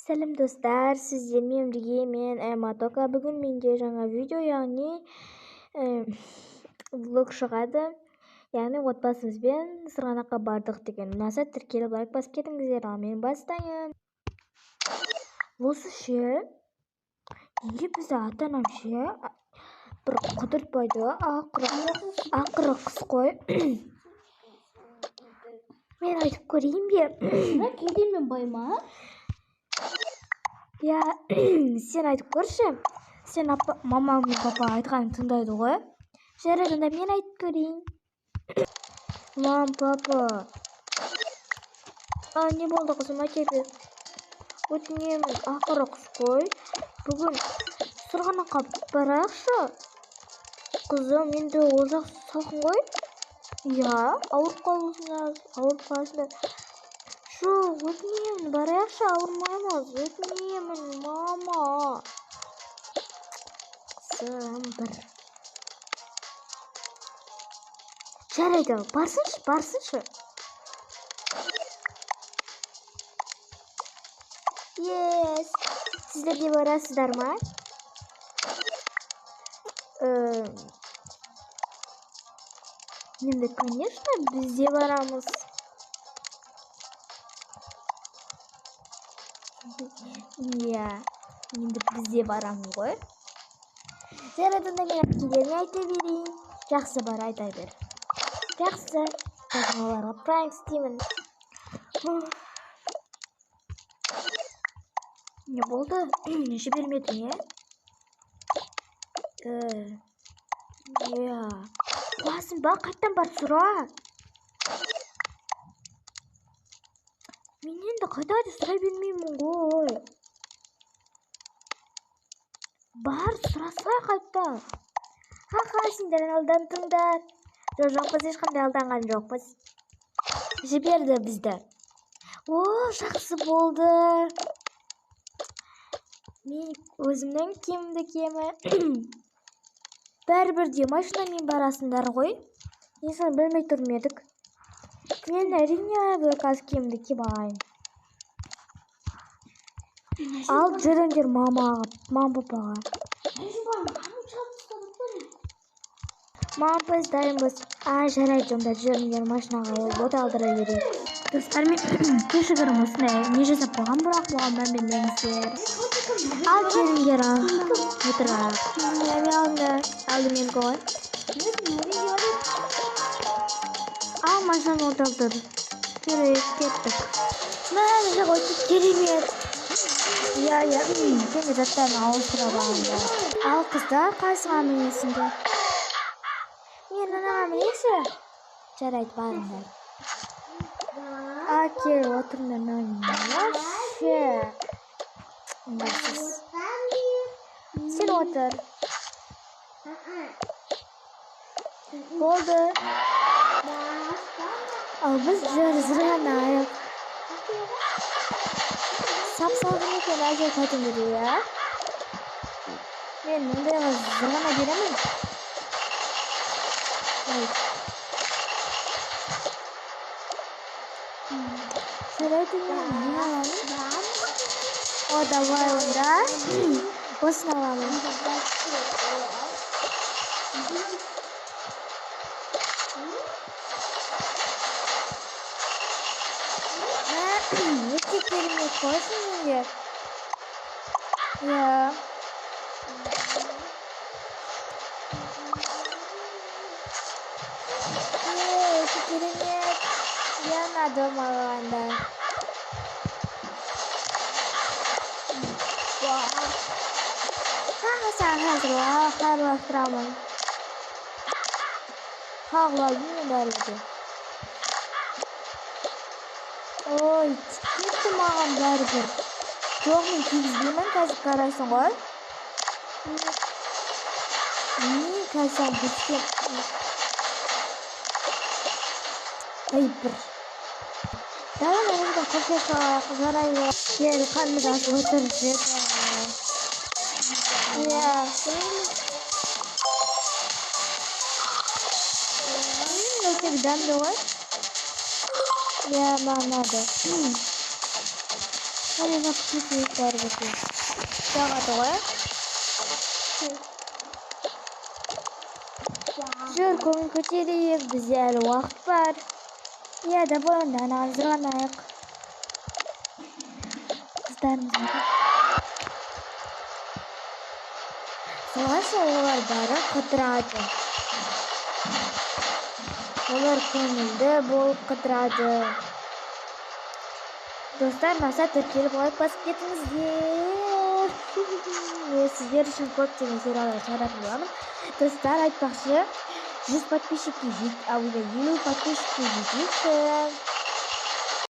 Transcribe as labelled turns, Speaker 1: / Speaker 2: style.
Speaker 1: Сәлем достар, сіздермен бірге мен Матока. Бүгін менде жаңа видео, яғни влог шығады. Яғни отбасымызбен сырғанаққа бардық деген. Ұнаса тіркеліп лайк басып кетіңіздер. Ал мен бастайын. Осы ше, неге бізді ата-анам ше бір қыдыртпайды, ақыры қыз қой. Мен айтып көрейін бе?
Speaker 2: Кейде мен байма?
Speaker 1: Я, сен айтып көрші. Сен мама мен папа айтқанын тыңдайды ғой. Жарайды, онда мен айтып көрейін. Мам, папа. Не болды қызым, айта бер. Өтінемін, ақыры қыз қой. Бүгін сырғанаққа барайықшы. Қызым, енді ол жақ салқын ғой. Я, ауырып қаласыңдар. Жоқ, өтінемін, барайықшы, ауырмаймыз. Өтінемін, мама. Қызым, бір. Жарайды, барсыншы. Yes. Сіздер де барасыздар ма? Енді, конечно, біз де барамыз. Иә, енді біз де барамыз ғой. Жарайды, онда мен әпкелеріне айта берейін. Жақсы, бар, айта бер. Жақсы, қазір оларға пранк істеймін. Не болды? Жібермедің, е? Иә. Қуасың ба, қайттан барып сұра. Мен енді қайта сұрай бермеймін ғой. Бар, сұраса қайта. Сендер алдандыңдар. Жоқпыз, ешқандай алданған жоқпыз. Жіберді бізді. О, жақсы болды. Мен өзімнің кемі. Бәрібір де машинамен барасыңдар ғой. Несін білмей тұрмын едік. Мен әрине қазір кемді алайын. Ал жүріңдер мама папаға. Мама біз дайынбыз. Жарайды, онда жүріңдер машинаға от алдыра берейік. Достар, мен кешігірім осындай не жасап қойған, бірақ бұған мән бермеңіздер. Ал келіңдер, отырайық. Алды мен ғой. Ал машинаны от алдыр. Кеттік. Мәні ғой, керемет. Иә, кенде заттарын ауыстыра бағында. Ал қыздар қайсыға мінесіңдер? Мен анаға мінесі? Жарайды, барыңдар. Кел, отырыңдар. Вообще. Сен отыр. Болды. Ал біз зырғанайық. Сап-салғын екен, әже қайтын беру, я? Мен мұндайға зырғана беремін. Жарайды, мен не аламын? О, давай онда. Осыны аламын. Өте керемет қойсын менде. Иә. Өте керемет. Я надо мағанда. Саған қазір қарластырамын. Қағылайын мен бәрі. Ой, кетті маған бәрі бір. Жоқ, мен кегізбеймін, қазір қарайсың ғой. Не қазір біткен. Бір. Давай, мен қоқешаға жарайды. Кел, қанымыз ашып отырып. Иә. Өте дәмді ғой. Иә, маған ұнады. Hadi vakit yeter betul. Jangan tuh ya. Jur көңіл көтерейік, бізде әлі уақыт бар. Иә, давай hazırlanайық. Қыздарымызға. Солайша олар бәрі қыдырады. Олар көңілді болып қыдырады. Достар, маса тіркеліп лайк басып кетіңіздер. Сіздер үшін көптеген сериалдар шығаратын боламын. Достар, айтпақшы, 100 подписчикке 50 подписчикке жетейікші.